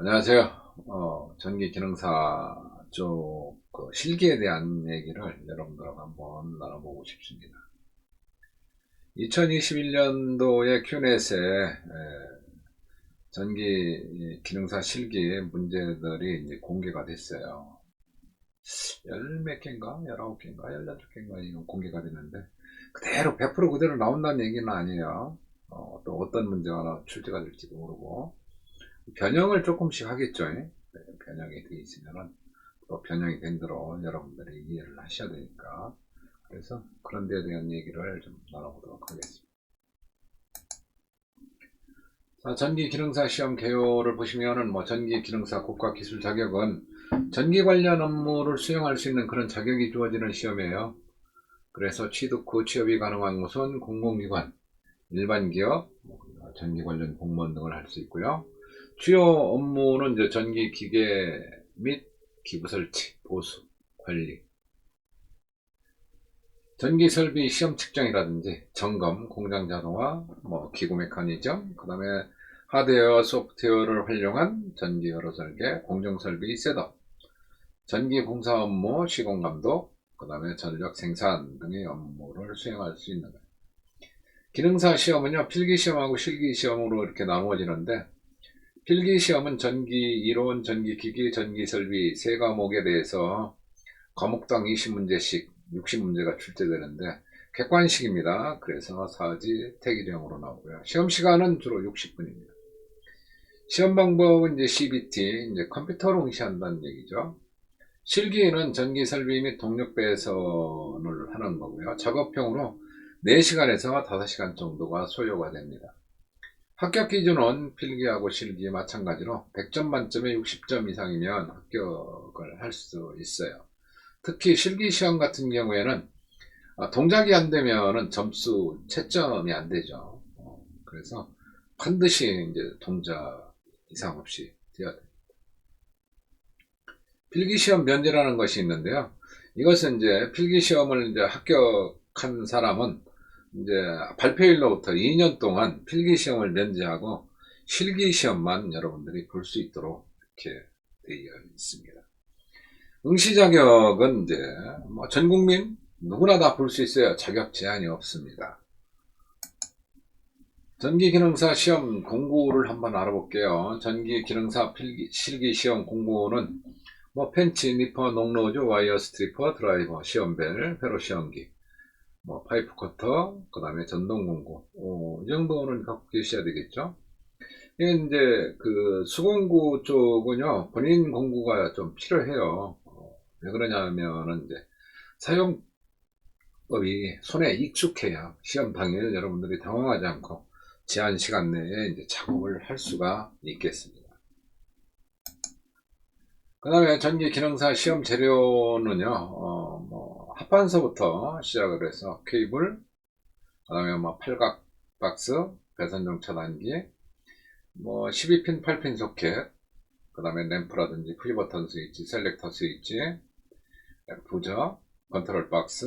안녕하세요. 전기 기능사 쪽 실기에 대한 얘기를 여러분들하고 한번 나눠보고 싶습니다. 2021년도에 큐넷에 전기 기능사 실기 문제들이 이제 공개가 됐어요. 열 몇 개인가? 19개인가? 18개인가? 이거 공개가 됐는데, 그대로 100% 그대로 나온다는 얘기는 아니에요. 또 어떤 문제가 출제가 될지도 모르고. 변형을 조금씩 하겠죠. 변형이 돼 있으면은 또 변형이 된 대로 여러분들이 이해를 하셔야 되니까. 그래서 그런 데에 대한 얘기를 좀 나눠보도록 하겠습니다. 자, 전기 기능사 시험 개요를 보시면은 전기 기능사 국가 기술 자격은 전기 관련 업무를 수행할 수 있는 그런 자격이 주어지는 시험이에요. 그래서 취득 후 취업이 가능한 곳은 공공기관, 일반 기업, 전기 관련 공무원 등을 할 수 있고요. 주요 업무는 이제 전기 기계 및 기부 설치, 보수, 관리, 전기 설비 시험 측정이라든지 점검, 공장 자동화, 기구 메커니즘, 그 다음에 하드웨어, 소프트웨어를 활용한 전기 여러 설계, 공정 설비 셋업, 전기 공사 업무, 시공 감독, 그 다음에 전력 생산 등의 업무를 수행할 수 있는 거예요. 기능사 시험은요, 필기 시험하고 실기 시험으로 이렇게 나누어지는데, 필기 시험은 전기 이론, 전기 기기, 전기 설비 세 과목에 대해서 과목당 20문제씩 60문제가 출제되는데 객관식입니다. 그래서 사지 태기령으로 나오고요. 시험 시간은 주로 60분입니다. 시험 방법은 이제 CBT, 이제 컴퓨터로 응시한다는 얘기죠. 실기는 전기 설비 및 동력 배선을 하는 거고요. 작업형으로 4시간에서 5시간 정도가 소요가 됩니다. 합격 기준은 필기하고 실기 마찬가지로 100점 만점에 60점 이상이면 합격을 할 수 있어요. 특히 실기 시험 같은 경우에는 동작이 안 되면은 점수 채점이 안 되죠. 그래서 반드시 이제 동작 이상 없이 되어야 돼요. 필기 시험 면제라는 것이 있는데요. 이것은 이제 필기 시험을 이제 합격한 사람은 이제 발표일로부터 2년 동안 필기 시험을 면제하고 실기 시험만 여러분들이 볼 수 있도록 이렇게 되어 있습니다. 응시 자격은 이제 전 국민 누구나 다 볼 수 있어요. 자격 제한이 없습니다. 전기 기능사 시험 공고를 한번 알아볼게요. 전기 기능사 필기, 실기 시험 공고는 펜치, 니퍼, 농로즈, 와이어 스트리퍼, 드라이버, 시험벨, 회로 시험기, 파이프 커터, 그 다음에 전동 공고, 이 정도는 갖고 계셔야 되겠죠. 이게 이제 그 수공구 쪽은요, 본인 공구가 좀 필요해요. 왜 그러냐면은 이제 사용법이 손에 익숙해야 시험 당일 여러분들이 당황하지 않고 제한 시간 내에 이제 작업을 할 수가 있겠습니다. 그 다음에 전기 기능사 시험 재료는요, 합판서부터 시작을 해서 케이블, 그 다음에 팔각 박스, 배선정 차단기, 12핀, 8핀 소켓, 그 다음에 램프라든지 푸시버튼 스위치, 셀렉터 스위치, 부저, 컨트롤 박스,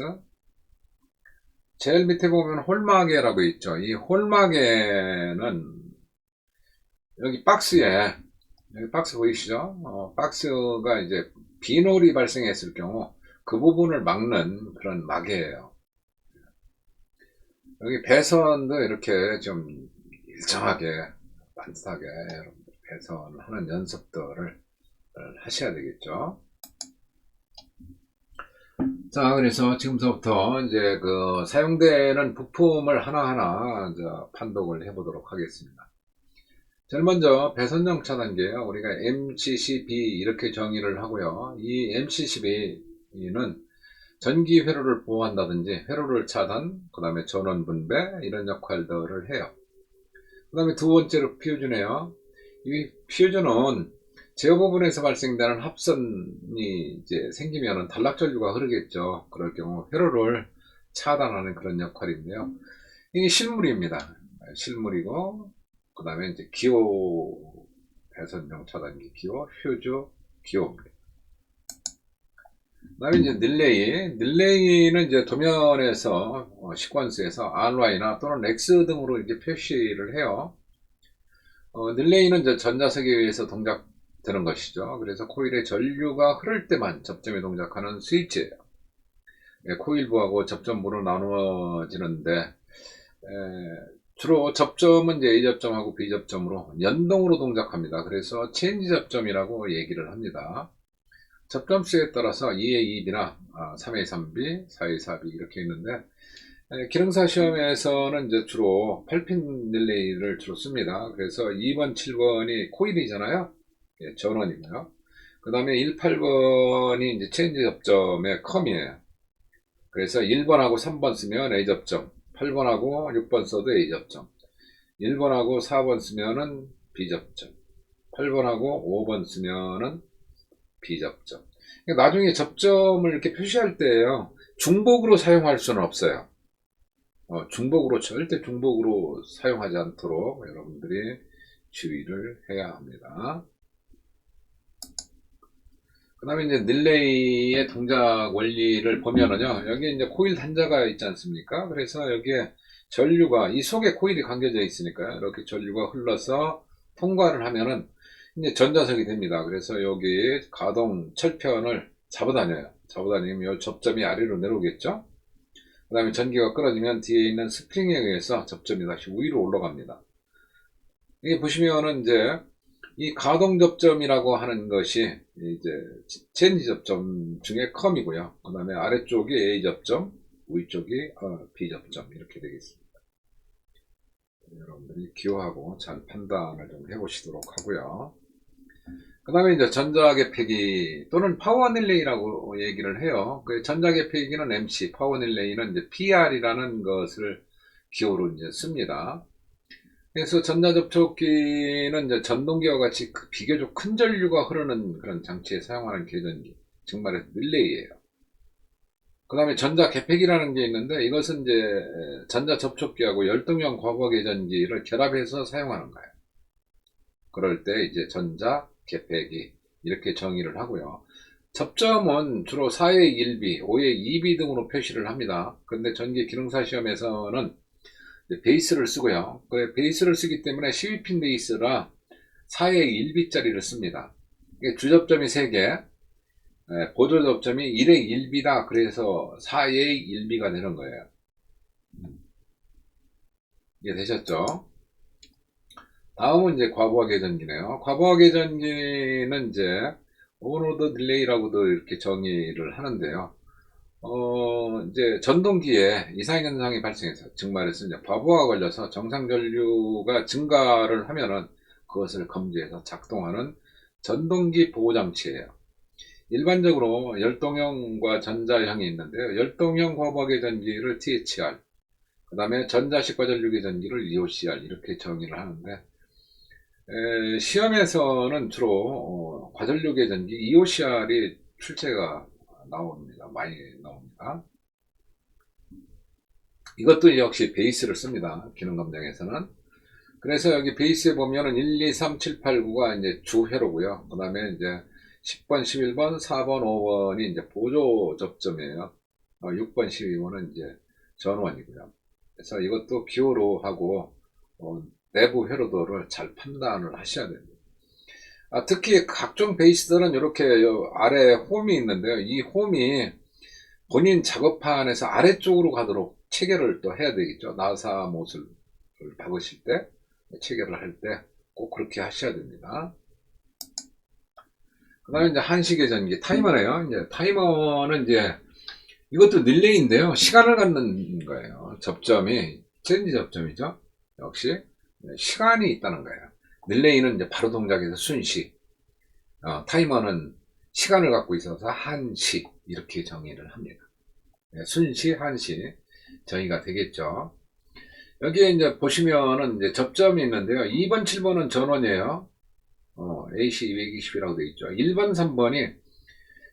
제일 밑에 보면 홀마개라고 있죠. 이 홀마개는 여기 박스에, 여기 박스 보이시죠? 박스가 이제 비놀이 발생했을 경우 그 부분을 막는 그런 마개예요. 여기 배선도 이렇게 좀 일정하게, 반듯하게 여러분들 배선하는 연습들을 하셔야 되겠죠. 자, 그래서 지금부터 이제 그 사용되는 부품을 하나하나 이제 판독을 해보도록 하겠습니다. 제일 먼저 배선정 차단기예요. 우리가 MCCB 이렇게 정의를 하고요. 이 MCCB는 전기 회로를 보호한다든지 회로를 차단, 그 다음에 전원 분배 이런 역할들을 해요. 그 다음에 두 번째로 퓨즈네요. 이 퓨즈는 제어 부분에서 발생되는 합선이 이제 생기면은 단락전류가 흐르겠죠. 그럴 경우 회로를 차단하는 그런 역할인데요. 이게 실물입니다. 실물이고, 그 다음에 이제 기호 배선정 차단기 기호, 퓨즈 기호입니다. 그 다음에 이제 릴레이는 이제 도면에서 시퀀스에서 RY나 또는 X 등으로 이렇게 표시를 해요. 릴레이는 이제 전자석에 의해서 동작 되는 것이죠. 그래서 코일의 전류가 흐를 때만 접점에 동작하는 스위치예요. 코일부하고 접점부로 나누어지는데 주로 접점은 이제 A접점하고 B접점으로 연동으로 동작합니다. 그래서 체인지 접점이라고 얘기를 합니다. 접점 수에 따라서 2A, 2B나 3A, 3B, 4A, 4B 이렇게 있는데 기능사 시험에서는 이제 주로 8핀 릴레이를 주로 씁니다. 그래서 2번, 7번이 코일이잖아요. 전원이고요. 그 다음에 1, 8번이 이제 체인지 접점의 컴이에요. 그래서 1번하고 3번 쓰면 A접점, 8번하고 6번 써도 A접점, 1번하고 4번 쓰면은 B접점, 8번하고 5번 쓰면은 B접점. 나중에 접점을 이렇게 표시할 때요, 중복으로 사용할 수는 없어요. 중복으로, 절대 중복으로 사용하지 않도록 여러분들이 주의를 해야 합니다. 그 다음에 이제 릴레이의 동작 원리를 보면은요, 여기 이제 코일 단자가 있지 않습니까? 그래서 여기에 전류가, 이 속에 코일이 감겨져 있으니까, 이렇게 전류가 흘러서 통과를 하면은, 이제 전자석이 됩니다. 그래서 여기 가동 철편을 잡아다녀요. 잡아다니면 이 접점이 아래로 내려오겠죠? 그 다음에 전기가 끊어지면 뒤에 있는 스프링에 의해서 접점이 다시 위로 올라갑니다. 이게 보시면은 이제, 이 가동 접점이라고 하는 것이 이제 체인지 접점 중에 컴이고요. 그 다음에 아래쪽이 A 접점, 위쪽이 B 접점 이렇게 되겠습니다. 여러분들이 기호하고 잘 판단을 좀 해보시도록 하고요. 그 다음에 이제 전자계폐기 또는 파워 릴레이라고 얘기를 해요. 그 전자계폐기는 MC, 파워 릴레이는 이제 PR이라는 것을 기호로 이제 씁니다. 그래서 전자접촉기는 이제 전동기와 같이 비교적 큰 전류가 흐르는 그런 장치에 사용하는 계전기, 즉 말해서 릴레이예요. 그 다음에 전자개폐기라는 게 있는데 이것은 이제 전자접촉기하고 열동형 과거 계전기를 결합해서 사용하는 거예요. 그럴 때 이제 전자개폐기 이렇게 정의를 하고요. 접점은 주로 4의 1B, 5의 2B 등으로 표시를 합니다. 그런데 전기 기능사 시험에서는 베이스를 쓰고요. 베이스를 쓰기 때문에 12핀 베이스라 4의 1B짜리를 씁니다. 주접점이 3개, 보조접점이 1의 1B다. 그래서 4의 1B가 되는 거예요. 이해 되셨죠? 다음은 이제 과부하 계전기네요. 과부하 계전기는 이제 오버로드 딜레이라고도 이렇게 정의를 하는데요. 이제 전동기에 이상현상이 발생해서, 즉 말해서 이제 과부하가 걸려서 정상 전류가 증가를 하면은 그것을 검지해서 작동하는 전동기 보호장치예요. 일반적으로 열동형과 전자형이 있는데요. 열동형 과부하 계전기를 THR, 그 다음에 전자식과 전류 계전기를 EOCR 이렇게 정의를 하는데, 시험에서는 주로 과전류 계전기 EOCR이 출제가 나옵니다. 많이 나옵니다. 이것도 역시 베이스를 씁니다. 기능검정에서는. 그래서 여기 베이스에 보면은 1, 2, 3, 7, 8, 9가 이제 주회로고요. 그 다음에 이제 10번, 11번, 4번, 5번이 이제 보조 접점이에요. 6번, 12번은 이제 전원이고요. 그래서 이것도 기호로 하고, 내부 회로도를 잘 판단을 하셔야 됩니다. 특히 각종 베이스들은 이렇게 아래 홈이 있는데요. 이 홈이 본인 작업판에서 아래쪽으로 가도록 체결을 또 해야 되겠죠. 나사 못을 박으실 때, 체결을 할 때 꼭 그렇게 하셔야 됩니다. 그 다음에 이제 한식의 전기, 타이머네요. 이제 타이머는 이제 이것도 릴레이인데요. 시간을 갖는 거예요. 접점이, 체인지 접점이죠. 역시 시간이 있다는 거예요. 릴레이는 이제 바로 동작해서 순시, 타이머는 시간을 갖고 있어서 한시 이렇게 정의를 합니다. 순시, 한시 정의가 되겠죠. 여기에 이제 보시면은 이제 접점이 있는데요. 2번, 7번은 전원이에요. AC 220이라고 되어 있죠. 1번, 3번이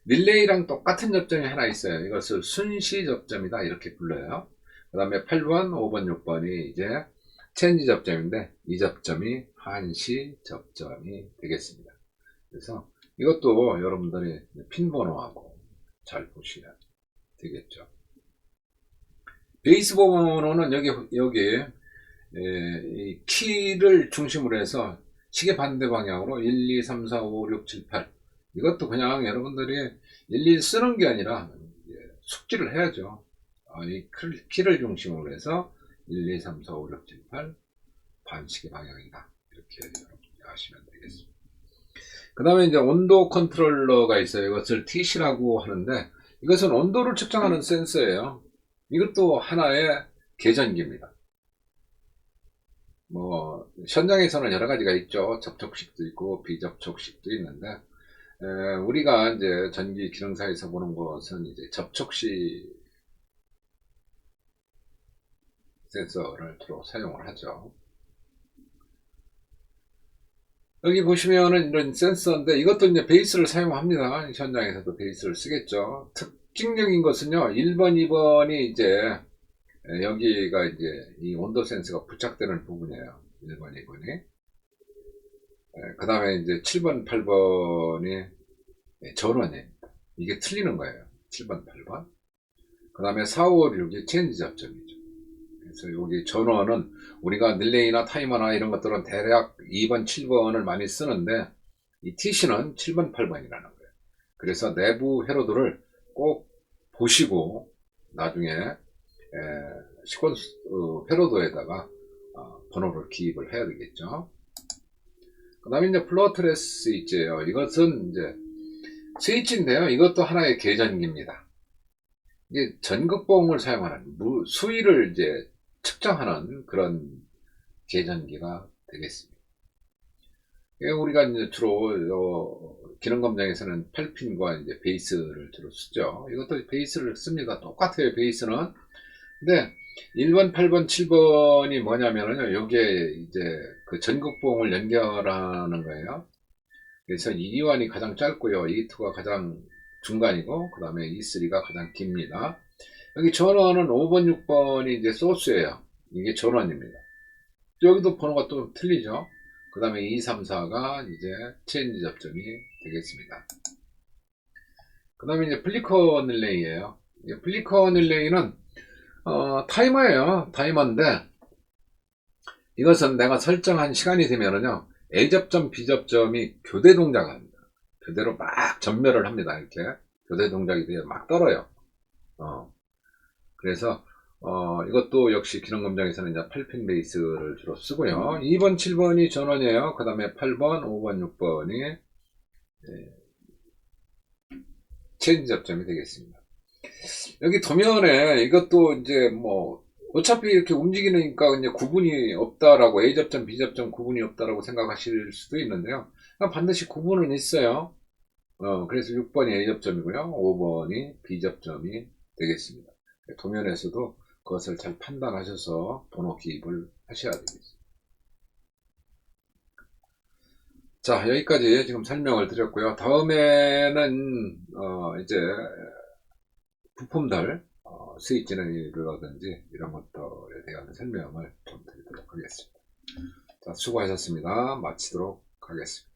릴레이랑 똑같은 접점이 하나 있어요. 이것을 순시 접점이다 이렇게 불러요. 그 다음에 8번, 5번, 6번이 이제 체인지 접점인데 이 접점이 한시 접점이 되겠습니다. 그래서 이것도 여러분들이 핀 번호하고 잘 보셔야 되겠죠. 베이스 번호는 여기 이 키를 중심으로 해서 시계 반대 방향으로 1, 2, 3, 4, 5, 6, 7, 8. 이것도 그냥 여러분들이 일일이 쓰는 게 아니라 숙지를 해야죠. 이 키를 중심으로 해서 1, 2, 3, 4, 5, 6, 7, 8 반시계 방향이다. 이렇게 여러분이 아시면 되겠습니다. 그 다음에 이제 온도 컨트롤러가 있어요. 이것을 TC라고 하는데, 이것은 온도를 측정하는 센서예요. 이것도 하나의 계전기입니다. 뭐 현장에서는 여러 가지가 있죠. 접촉식도 있고 비접촉식도 있는데, 우리가 이제 전기 기능사에서 보는 것은 이제 접촉식 센서를 주로 사용을 하죠. 여기 보시면은 이런 센서인데, 이것도 이제 베이스를 사용합니다. 현장에서도 베이스를 쓰겠죠. 특징적인 것은요, 1번, 2번이 이제 여기가 이제 이 온도 센서가 부착되는 부분이에요. 1번, 2번이. 그 다음에 이제 7번, 8번이 전원입니다. 이게 틀리는 거예요. 7번, 8번. 그 다음에 4, 5, 6이 체인지 접점이죠. 그래서 여기 전원은 우리가 릴레이나 타이머나 이런 것들은 대략 2번, 7번을 많이 쓰는데, 이 TC는 7번, 8번이라는 거예요. 그래서 내부 회로도를 꼭 보시고 나중에 시퀀스 회로도에다가 번호를 기입을 해야 되겠죠. 그 다음에 이제 플로어 트레스 있죠. 이것은 이제 스위치인데요. 이것도 하나의 계전기입니다. 이게 전극봉을 사용하는 수위를 이제 측정하는 그런 계전기가 되겠습니다. 우리가 이제 주로 기능 검정에서는 8핀과 이제 베이스를 주로 쓰죠. 이것도 베이스를 씁니다. 똑같아요, 베이스는. 근데 1번, 8번, 7번이 뭐냐면요, 여기에 이제 그 전극봉을 연결하는 거예요. 그래서 E1이 가장 짧고요, E2가 가장 중간이고, 그 다음에 E3가 가장 깁니다. 여기 전원은 5번, 6번이 이제 소스예요. 이게 전원입니다. 여기도 번호가 또 틀리죠. 그 다음에 2, 3, 4가 이제 체인지 접점이 되겠습니다. 그 다음에 이제 플리커 릴레이예요. 플리커 릴레이는 타이머예요. 타이머인데, 이것은 내가 설정한 시간이 되면은요, A접점, B접점이 교대 동작을 합니다. 교대로 막 전멸을 합니다. 이렇게 교대 동작이 돼요. 막 떨어요. 그래서 이것도 역시 기능 검정에서는 이제 8핀 베이스를 주로 쓰고요. 2번, 7번이 전원이에요. 그 다음에 8번, 5번, 6번이 체인지 접점이 되겠습니다. 여기 도면에 이것도 이제 뭐 어차피 이렇게 움직이니까 이제 구분이 없다라고, A접점, B접점 구분이 없다라고 생각하실 수도 있는데요. 반드시 구분은 있어요. 그래서 6번이 A접점이고요. 5번이 B접점이 되겠습니다. 도면에서도 그것을 잘 판단하셔서 번호 기입을 하셔야 되겠습니다. 자, 여기까지 지금 설명을 드렸고요. 다음에는 이제 부품들, 스위치라든지 이런 것들에 대한 설명을 좀 드리도록 하겠습니다. 자, 수고하셨습니다. 마치도록 하겠습니다.